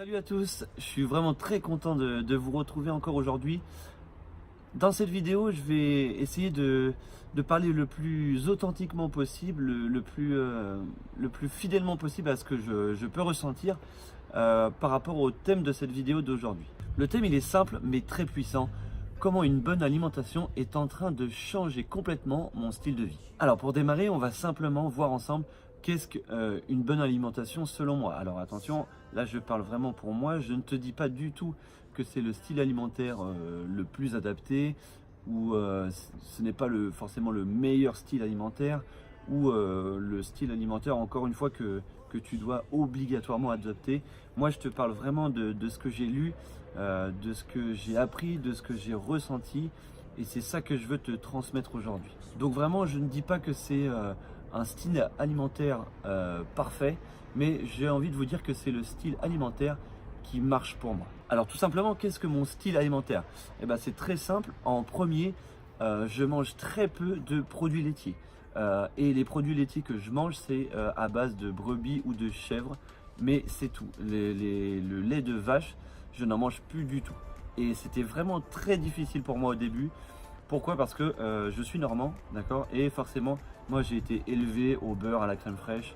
Salut à tous, je suis vraiment très content de vous retrouver encore aujourd'hui. Dans cette vidéo, je vais essayer de parler le plus authentiquement possible, le plus fidèlement possible à ce que je peux ressentir par rapport au thème de cette vidéo d'aujourd'hui. Le thème il est simple mais très puissant. Comment une bonne alimentation est en train de changer complètement mon style de vie. Alors pour démarrer, on va simplement voir ensemble qu'est-ce qu'une bonne alimentation selon moi. Alors attention, là je parle vraiment pour moi, je ne te dis pas du tout que c'est le style alimentaire le plus adapté ou ce n'est pas forcément le meilleur style alimentaire ou le style alimentaire encore une fois que tu dois obligatoirement adopter. Moi je te parle vraiment de ce que j'ai lu, de ce que j'ai appris, de ce que j'ai ressenti et c'est ça que je veux te transmettre aujourd'hui. Donc vraiment je ne dis pas que c'est un style alimentaire parfait, mais j'ai envie de vous dire que c'est le style alimentaire qui marche pour moi. Alors tout simplement, qu'est-ce que mon style alimentaire? Eh ben, c'est très simple. En premier, je mange très peu de produits laitiers. Et les produits laitiers que je mange, c'est à base de brebis ou de chèvres, mais c'est tout. Le lait de vache, je n'en mange plus du tout. Et c'était vraiment très difficile pour moi au début. Pourquoi? Parce que je suis normand, d'accord? Et forcément, moi j'ai été élevé au beurre, à la crème fraîche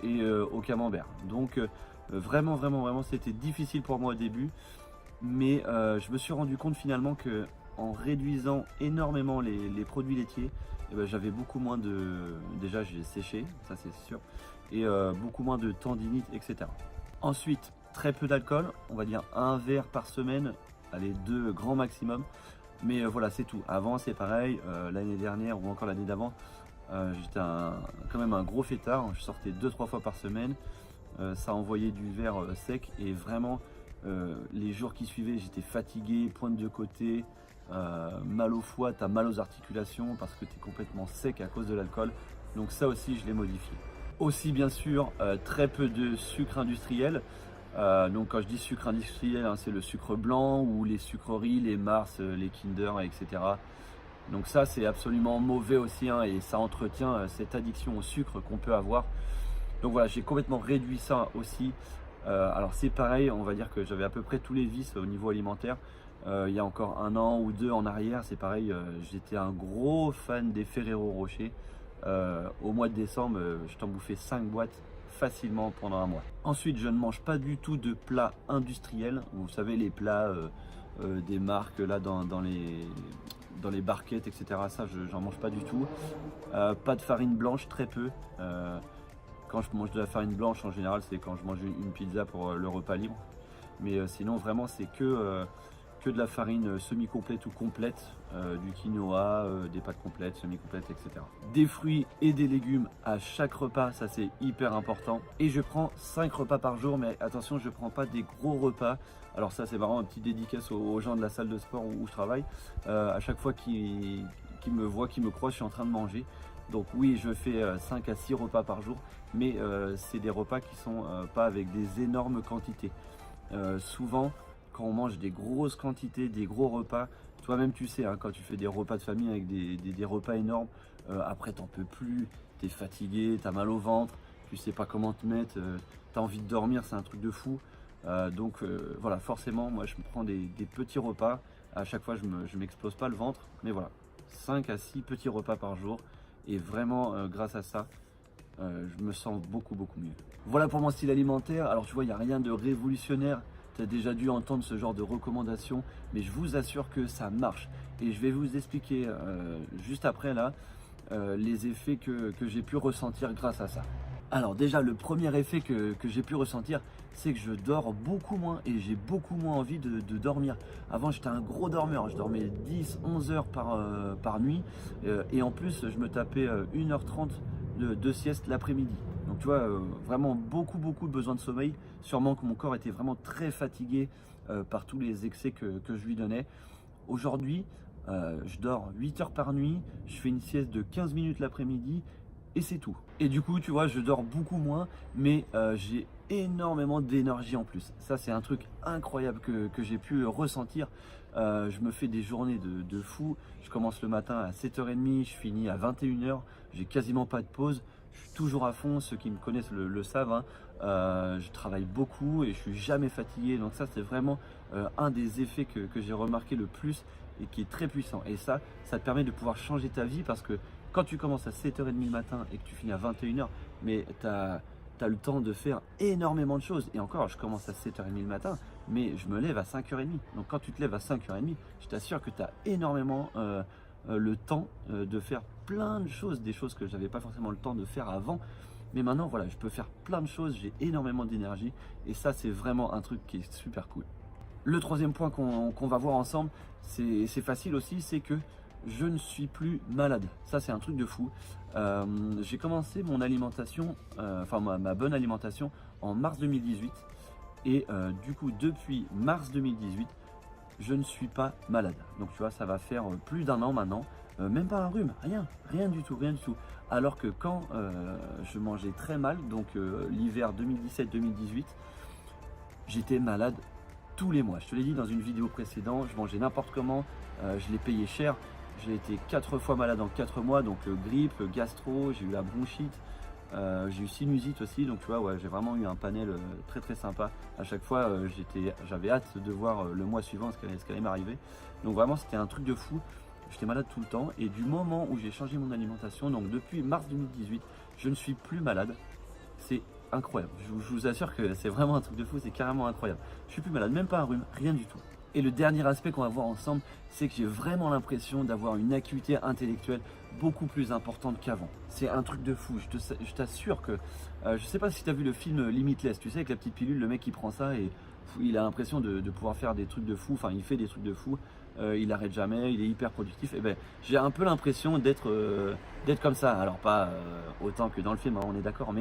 et au camembert. Donc vraiment, c'était difficile pour moi au début. Mais je me suis rendu compte finalement que en réduisant énormément les produits laitiers, eh ben, j'avais beaucoup moins de... Déjà j'ai séché, ça c'est sûr, et beaucoup moins de tendinite, etc. Ensuite, très peu d'alcool, on va dire un verre par semaine, allez, deux grand maximum. Mais voilà, c'est tout. Avant, c'est pareil. L'année dernière ou encore l'année d'avant, j'étais quand même un gros fêtard. Je sortais 2-3 fois par semaine. Ça envoyait du verre sec. Et vraiment, les jours qui suivaient, j'étais fatigué, pointe de côté, mal au foie, t'as mal aux articulations parce que tu es complètement sec à cause de l'alcool. Donc ça aussi, je l'ai modifié. Aussi, bien sûr, très peu de sucre industriel. Donc quand je dis sucre industriel, hein, c'est le sucre blanc ou les sucreries, les Mars, les Kinder, etc. Donc ça c'est absolument mauvais aussi hein, et ça entretient cette addiction au sucre qu'on peut avoir. Donc voilà, j'ai complètement réduit ça aussi. Alors c'est pareil, on va dire que j'avais à peu près tous les vices au niveau alimentaire. Il y a encore un an ou deux en arrière, c'est pareil, j'étais un gros fan des Ferrero Rocher. Au mois de décembre, je t'en bouffais 5 boîtes facilement pendant un mois. Ensuite, je ne mange pas du tout de plats industriels. Vous savez, les plats des marques là dans les barquettes, etc. Ça, j'en mange pas du tout. Pas de farine blanche, très peu. Quand je mange de la farine blanche, en général, c'est quand je mange une pizza pour le repas libre. Mais sinon, vraiment, c'est que de la farine semi-complète ou complète, du quinoa, des pâtes complètes, semi-complètes, etc. Des fruits et des légumes à chaque repas, ça c'est hyper important. Et je prends 5 repas par jour, mais attention, je ne prends pas des gros repas. Alors ça c'est vraiment un petit dédicace aux gens de la salle de sport où je travaille. À chaque fois qu'ils me voient, qu'ils me croient, je suis en train de manger. Donc oui, je fais 5 à 6 repas par jour, mais c'est des repas qui sont pas avec des énormes quantités. Souvent, quand on mange des grosses quantités, des gros repas, toi-même tu sais, hein, quand tu fais des repas de famille avec des repas énormes, après t'en peux plus, t'es fatigué, t'as mal au ventre, tu sais pas comment te mettre, t'as envie de dormir, c'est un truc de fou. Donc voilà, forcément, moi je me prends des petits repas, à chaque fois je m'explose pas le ventre, mais voilà, 5 à 6 petits repas par jour, et vraiment grâce à ça, je me sens beaucoup mieux. Voilà pour mon style alimentaire. Alors tu vois, il n'y a rien de révolutionnaire. Tu as déjà dû entendre ce genre de recommandations, mais je vous assure que ça marche. Et je vais vous expliquer juste après là les effets que j'ai pu ressentir grâce à ça. Alors déjà, le premier effet que j'ai pu ressentir, c'est que je dors beaucoup moins et j'ai beaucoup moins envie de dormir. Avant, j'étais un gros dormeur, je dormais 10-11 heures par nuit et en plus, je me tapais 1h30 de sieste l'après-midi. Donc tu vois, vraiment beaucoup de besoin de sommeil. Sûrement que mon corps était vraiment très fatigué par tous les excès que je lui donnais. Aujourd'hui, je dors 8 heures par nuit, je fais une sieste de 15 minutes l'après-midi et c'est tout. Et du coup, tu vois, je dors beaucoup moins, mais j'ai énormément d'énergie en plus. Ça, c'est un truc incroyable que j'ai pu ressentir. Je me fais des journées de fou. Je commence le matin à 7h30, je finis à 21h, j'ai quasiment pas de pause. je suis toujours à fond, ceux qui me connaissent le savent, hein. Je travaille beaucoup et je suis jamais fatigué, donc ça c'est vraiment un des effets que j'ai remarqué le plus et qui est très puissant. Et ça te permet de pouvoir changer ta vie parce que quand tu commences à 7h30 le matin et que tu finis à 21h, mais tu as le temps de faire énormément de choses. Et encore, je commence à 7h30 le matin, mais je me lève à 5h30. Donc quand tu te lèves à 5h30, je t'assure que tu as énormément le temps de faire plein de choses, des choses que je n'avais pas forcément le temps de faire avant. Mais maintenant, voilà, je peux faire plein de choses, j'ai énormément d'énergie. Et ça, c'est vraiment un truc qui est super cool. Le troisième point qu'on va voir ensemble, c'est facile aussi, c'est que je ne suis plus malade. Ça, c'est un truc de fou. J'ai commencé mon alimentation, ma bonne alimentation en mars 2018. Et du coup, depuis mars 2018, je ne suis pas malade. Donc, tu vois, ça va faire plus d'1 an maintenant. Même pas un rhume, rien du tout, rien du tout. Alors que quand je mangeais très mal, donc l'hiver 2017-2018, j'étais malade tous les mois. Je te l'ai dit dans une vidéo précédente, je mangeais n'importe comment, je l'ai payé cher. J'ai été 4 fois malade en 4 mois, donc grippe, gastro, j'ai eu la bronchite, j'ai eu sinusite aussi, donc tu vois, ouais, j'ai vraiment eu un panel très très sympa. À chaque fois, j'avais hâte de voir le mois suivant ce qui allait m'arriver. Donc vraiment, c'était un truc de fou. J'étais malade tout le temps et du moment où j'ai changé mon alimentation, donc depuis mars 2018, je ne suis plus malade. C'est incroyable. Je vous assure que c'est vraiment un truc de fou, c'est carrément incroyable. Je suis plus malade, même pas un rhume, rien du tout. Et le dernier aspect qu'on va voir ensemble, c'est que j'ai vraiment l'impression d'avoir une acuité intellectuelle beaucoup plus importante qu'avant. C'est un truc de fou, je t'assure que... je sais pas si tu as vu le film Limitless, tu sais, avec la petite pilule, le mec qui prend ça et il a l'impression de pouvoir faire des trucs de fou, enfin il fait des trucs de fou, il n'arrête jamais, il est hyper productif. Et ben j'ai un peu l'impression d'être comme ça, alors pas autant que dans le film, hein, on est d'accord,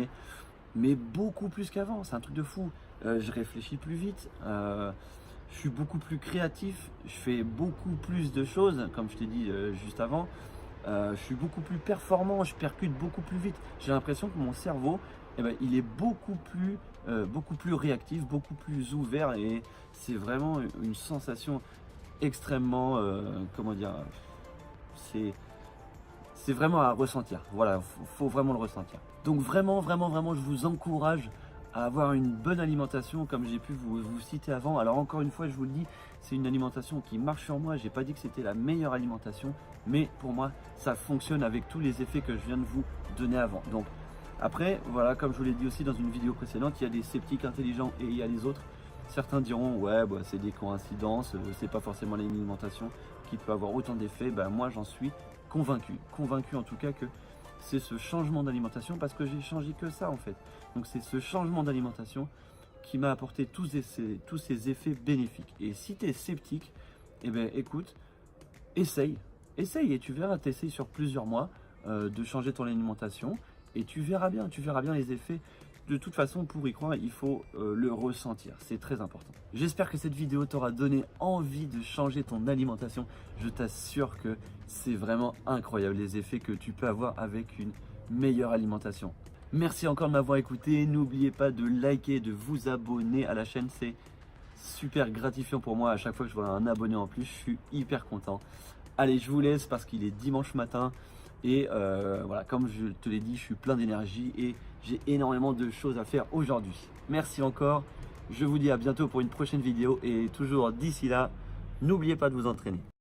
mais beaucoup plus qu'avant, c'est un truc de fou. Je réfléchis plus vite, je suis beaucoup plus créatif, je fais beaucoup plus de choses, comme je t'ai dit juste avant. Je suis beaucoup plus performant, je percute beaucoup plus vite. J'ai l'impression que mon cerveau, eh ben, il est beaucoup plus réactif, beaucoup plus ouvert et c'est vraiment une sensation extrêmement, comment dire, c'est vraiment à ressentir. Voilà, faut vraiment le ressentir. Donc vraiment, je vous encourage à avoir une bonne alimentation comme j'ai pu vous citer avant. Alors encore une fois, je vous le dis, c'est une alimentation qui marche sur moi. J'ai pas dit que c'était la meilleure alimentation, mais pour moi, ça fonctionne avec tous les effets que je viens de vous donner avant. Donc après, voilà, comme je vous l'ai dit aussi dans une vidéo précédente, il y a des sceptiques intelligents et il y a les autres. Certains diront, ouais, bah, c'est des coïncidences, c'est pas forcément l'alimentation qui peut avoir autant d'effets. Ben, moi, j'en suis convaincu en tout cas que c'est ce changement d'alimentation, parce que j'ai changé que ça en fait. Donc c'est ce changement d'alimentation qui m'a apporté tous ces effets bénéfiques. Et si tu es sceptique, eh ben écoute, essaye et tu verras, t'essayes sur plusieurs mois de changer ton alimentation et tu verras bien les effets. De toute façon, pour y croire, il faut le ressentir, c'est très important. J'espère que cette vidéo t'aura donné envie de changer ton alimentation. Je t'assure que c'est vraiment incroyable les effets que tu peux avoir avec une meilleure alimentation. Merci encore de m'avoir écouté. N'oubliez pas de liker, de vous abonner à la chaîne. C'est super gratifiant pour moi. À chaque fois que je vois un abonné en plus, je suis hyper content. Allez, je vous laisse parce qu'il est dimanche matin. Et voilà, comme je te l'ai dit, je suis plein d'énergie et j'ai énormément de choses à faire aujourd'hui. Merci encore. Je vous dis à bientôt pour une prochaine vidéo. Et toujours d'ici là, n'oubliez pas de vous entraîner.